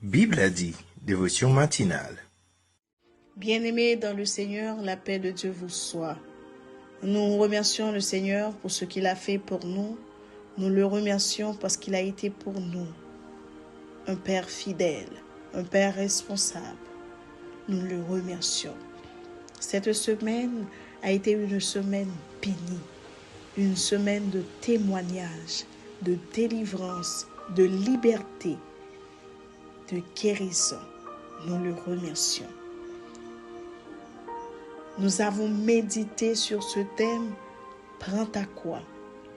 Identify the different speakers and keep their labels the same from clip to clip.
Speaker 1: Bible a dit, dévotion matinale.
Speaker 2: Bien-aimés dans le Seigneur, la paix de Dieu vous soit. Nous remercions le Seigneur pour ce qu'il a fait pour nous. Nous le remercions parce qu'il a été pour nous un Père fidèle, un Père responsable. Nous le remercions. Cette semaine a été une semaine bénie, une semaine de témoignage, de délivrance, de liberté, de guérison. Nous le remercions. Nous avons médité sur ce thème « Prends ta croix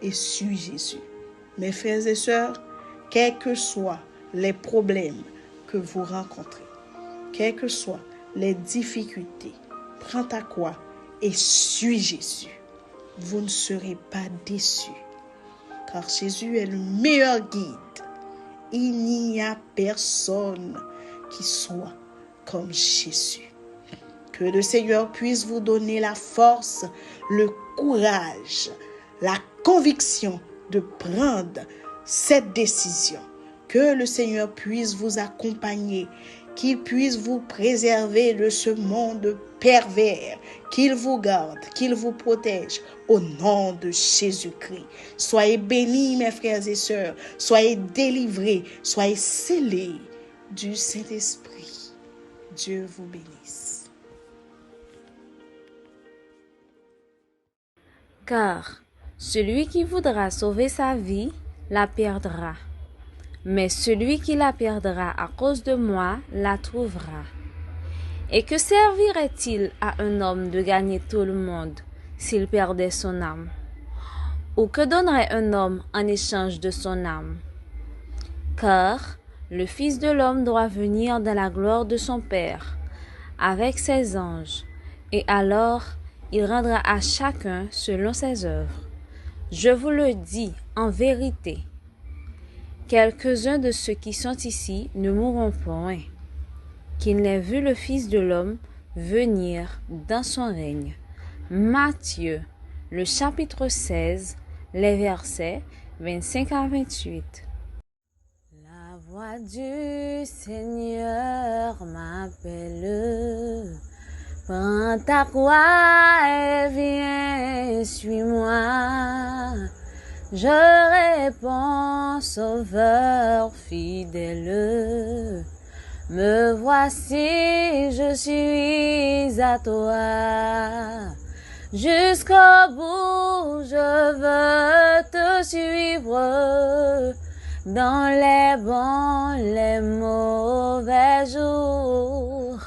Speaker 2: et suis Jésus ». Mes frères et sœurs, quels que soient les problèmes que vous rencontrez, quelles que soient les difficultés, prends ta croix et suis Jésus. Vous ne serez pas déçus, car Jésus est le meilleur guide. Il n'y a personne qui soit comme Jésus. Que le Seigneur puisse vous donner la force, le courage, la conviction de prendre cette décision. Que le Seigneur puisse vous accompagner, qu'il puisse vous préserver de ce monde pervers, qu'il vous garde, qu'il vous protège au nom de Jésus-Christ. Soyez bénis, mes frères et sœurs, soyez délivrés, soyez scellés du Saint-Esprit. Dieu vous bénisse.
Speaker 3: Car celui qui voudra sauver sa vie la perdra, mais celui qui la perdra à cause de moi la trouvera. Et que servirait-il à un homme de gagner tout le monde s'il perdait son âme? Ou que donnerait un homme en échange de son âme? Car le Fils de l'homme doit venir dans la gloire de son Père avec ses anges, et alors il rendra à chacun selon ses œuvres. Je vous le dis en vérité, quelques-uns de ceux qui sont ici ne mourront point, qu'ils n'aient vu le Fils de l'homme venir dans son règne. Matthieu, le chapitre 16, les versets 25 à 28. La voix du Seigneur m'appelle. Prends ta croix et viens, suis-moi. Je réponds, Sauveur fidèle. Me voici, je suis à toi. Jusqu'au bout, je veux te suivre. Dans les bons, les mauvais jours.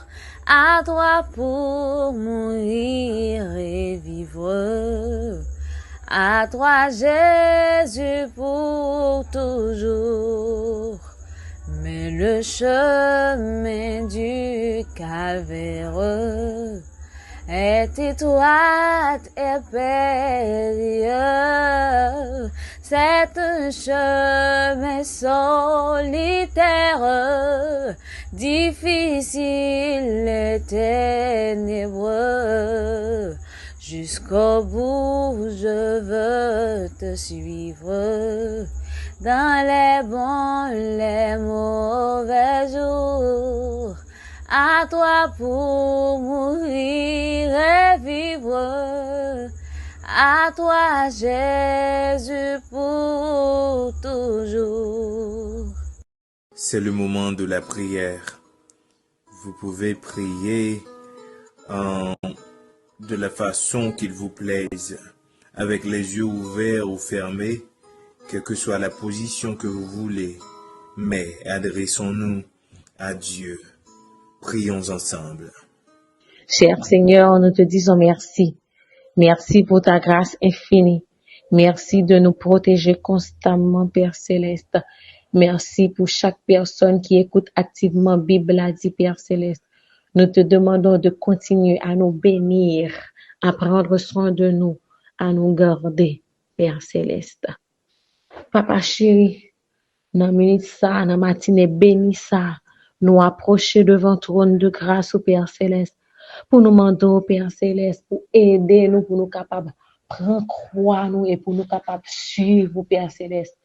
Speaker 3: À toi pour mourir et vivre. À toi Jésus pour toujours. Mais le chemin du calvaire est étroite et périlleux. C'est un chemin solitaire, difficile et ténébreux. Jusqu'au bout, je veux te suivre. Dans les bons, les mauvais jours. À toi pour mourir et vivre. À toi, Jésus, pour toujours.
Speaker 1: C'est le moment de la prière. Vous pouvez prier de la façon qu'il vous plaise, avec les yeux ouverts ou fermés, quelle que soit la position que vous voulez. Mais adressons-nous à Dieu. Prions ensemble.
Speaker 4: Cher Seigneur, nous te disons merci. Merci pour ta grâce infinie. Merci de nous protéger constamment, Père Céleste. Merci pour chaque personne qui écoute activement Bible a dit, Père Céleste. Nous te demandons de continuer à nous bénir, à prendre soin de nous, à nous garder, Père Céleste. Papa chéri, dans minute ça, dans matinée béni ça, nous approcher devant trône de grâce au Père Céleste, pour nous demander au Père Céleste, pour aider nous, pour nous capables prendre croix nous et pour nous capables suivre au Père Céleste.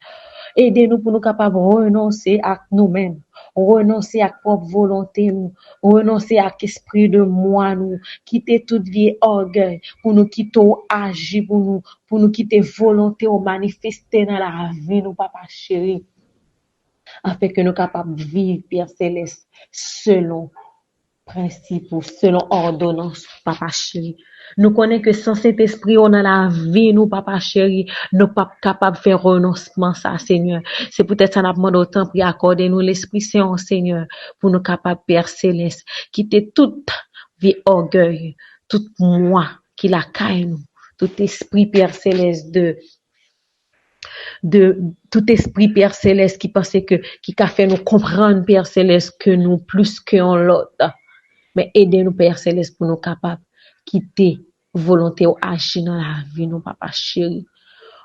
Speaker 4: Aidez-nous pour nous capables renoncer à nous-mêmes, renoncer à propre volonté nous, renoncer à esprit de moi nous, quitter toute vie orgueil pour nous quitter agir pour nous quitter volonté ou manifester dans la vie nous papa chéri, afin que nous capables de vivre Père céleste selon principe ou selon ordonnance, papa chéri. Nous connaissons que sans cet esprit, on a la vie, nous, papa chéri, nous pas capables de faire renoncement, ça, Seigneur. C'est peut-être ça, nous demandons autant pour accorder nous l'Esprit Saint, Seigneur, pour nous capables, Père céleste, quitter toute vie orgueil, tout moi qui la caille nous, tout esprit, Père céleste, de tout esprit Père céleste qui pensait qui a fait nous comprendre Père céleste que nous plus qu'un l'autre. Mais aidez-nous, Père Céleste, pour nous capables de quitter volonté ou agir dans la vie, nous, papa chéri.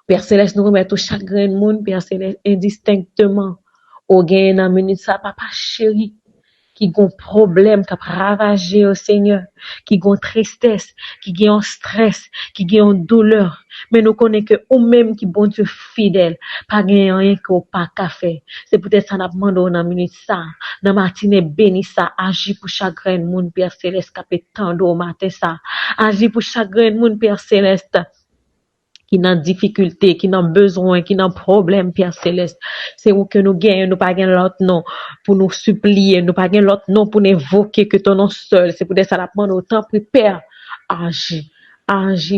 Speaker 4: Père Céleste, nous remettons chagrin de monde, Père Céleste, indistinctement. Au gain dans minute ça, papa chéri, qui ont problème, qui a ravagé au Seigneur, qui ont tristesse, qui ont stress, qui ont douleur. Mais nous connaissons que ou même qui bon Dieu fidèle, pas gain rien qu'on pas qu'à faire. C'est peut-être ça n'a demandé dans minute ça, dans matinée béni ça, agir pour chagrin de monde Père Céleste qui peut tendre au matin ça, agir pour chagrin de monde Père Céleste qui n'a difficulté, qui n'a besoin, qui n'a problème, Père Céleste. C'est où que nous gagnons, nous pas gagnons l'autre nom pour nous supplier, nous pas gagnons l'autre nom pour n'évoquer que ton nom seul. C'est peut-être ça la prendre autant pour Père, agis,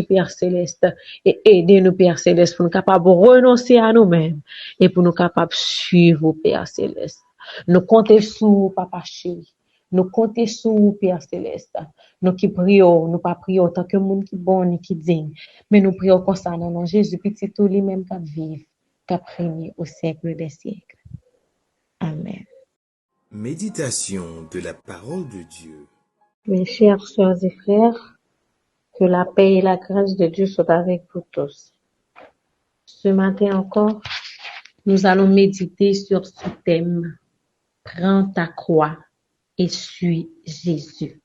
Speaker 4: Père Céleste, et aidez-nous, Père Céleste, pour nous capables de renoncer à nous-mêmes et pour nous capables de suivre, Père Céleste. Nous comptons sur vous, Papa chéri. Nous comptons sur vous, Père Céleste. Nous qui prions, nous pas prions tant que monde qui bon ni qui digne. Mais nous prions comme ça, non, Jésus, petit tout lui-même qui vive, qui régné au siècle des siècles. Amen.
Speaker 1: Méditation de la parole de Dieu.
Speaker 4: Mes chers sœurs et frères, que la paix et la grâce de Dieu soient avec vous tous. Ce matin encore, nous allons méditer sur ce thème. Prends ta croix et suis Jésus.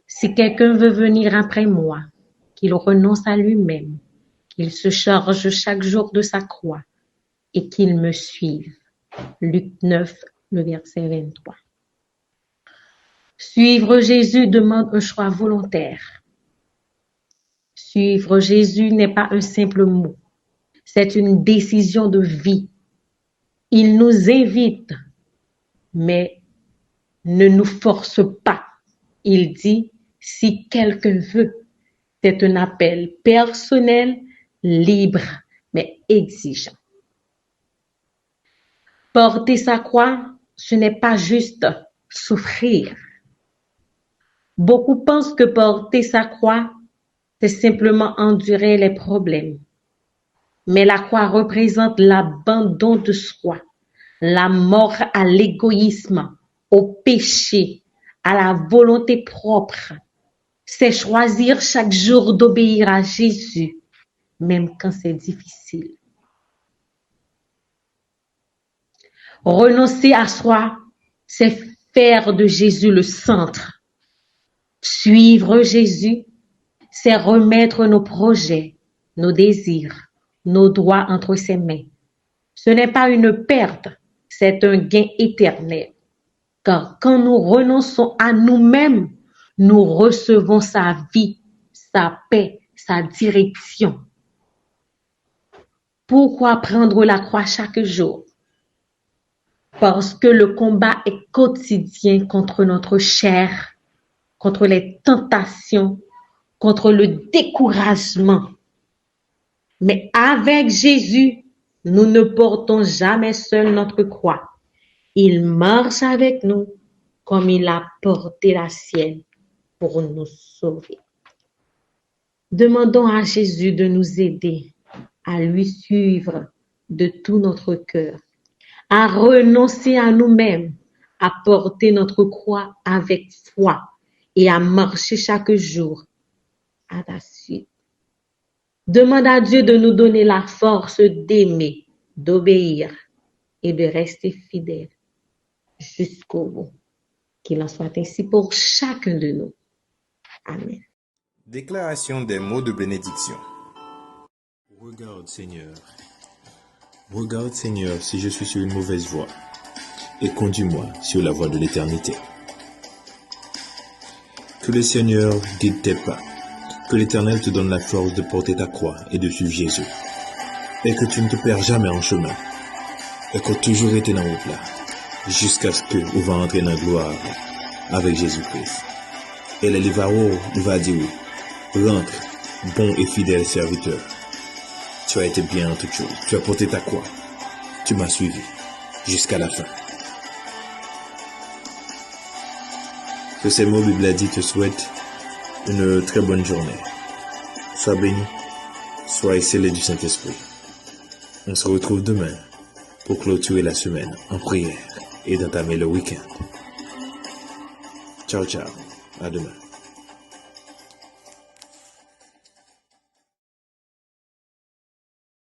Speaker 4: Si quelqu'un veut venir après moi, qu'il renonce à lui-même, qu'il se charge chaque jour de sa croix et qu'il me suive. Luc 9, le verset 23. Suivre Jésus demande un choix volontaire. Suivre Jésus n'est pas un simple mot, c'est une décision de vie. Il nous invite, mais ne nous force pas. Il dit, si quelqu'un veut, c'est un appel personnel, libre, mais exigeant. Porter sa croix, ce n'est pas juste souffrir. Beaucoup pensent que porter sa croix, c'est simplement endurer les problèmes. Mais la croix représente l'abandon de soi, la mort à l'égoïsme, au péché, à la volonté propre. C'est choisir chaque jour d'obéir à Jésus, même quand c'est difficile. Renoncer à soi, c'est faire de Jésus le centre. Suivre Jésus, c'est remettre nos projets, nos désirs, nos droits entre ses mains. Ce n'est pas une perte, c'est un gain éternel. Car quand nous renonçons à nous-mêmes, nous recevons sa vie, sa paix, sa direction. Pourquoi prendre la croix chaque jour? Parce que le combat est quotidien contre notre chair, contre les tentations, contre le découragement. Mais avec Jésus, nous ne portons jamais seul notre croix. Il marche avec nous comme il a porté la sienne pour nous sauver. Demandons à Jésus de nous aider à lui suivre de tout notre cœur, à renoncer à nous-mêmes, à porter notre croix avec foi et à marcher chaque jour à la suite. Demande à Dieu de nous donner la force d'aimer, d'obéir et de rester fidèle jusqu'au bout. Qu'il en soit ainsi pour chacun de nous. Amen.
Speaker 1: Déclaration des mots de bénédiction. Regarde Seigneur, si je suis sur une mauvaise voie et conduis-moi sur la voie de l'éternité. Que le Seigneur guide tes pas, que l'Éternel te donne la force de porter ta croix et de suivre Jésus, et que tu ne te perds jamais en chemin, et que tu as toujours été dans le plat, jusqu'à ce que tu vas entrer dans la gloire avec Jésus-Christ. Et le il va dire oui, rentre, bon et fidèle serviteur. Tu as été bien en toutes choses, tu as porté ta croix, tu m'as suivi jusqu'à la fin. Que ces mots, Bible a dit, te souhaite une très bonne journée. Sois béni, sois scellé du Saint-Esprit. On se retrouve demain pour clôturer la semaine en prière et d'entamer le week-end. Ciao, ciao. À demain.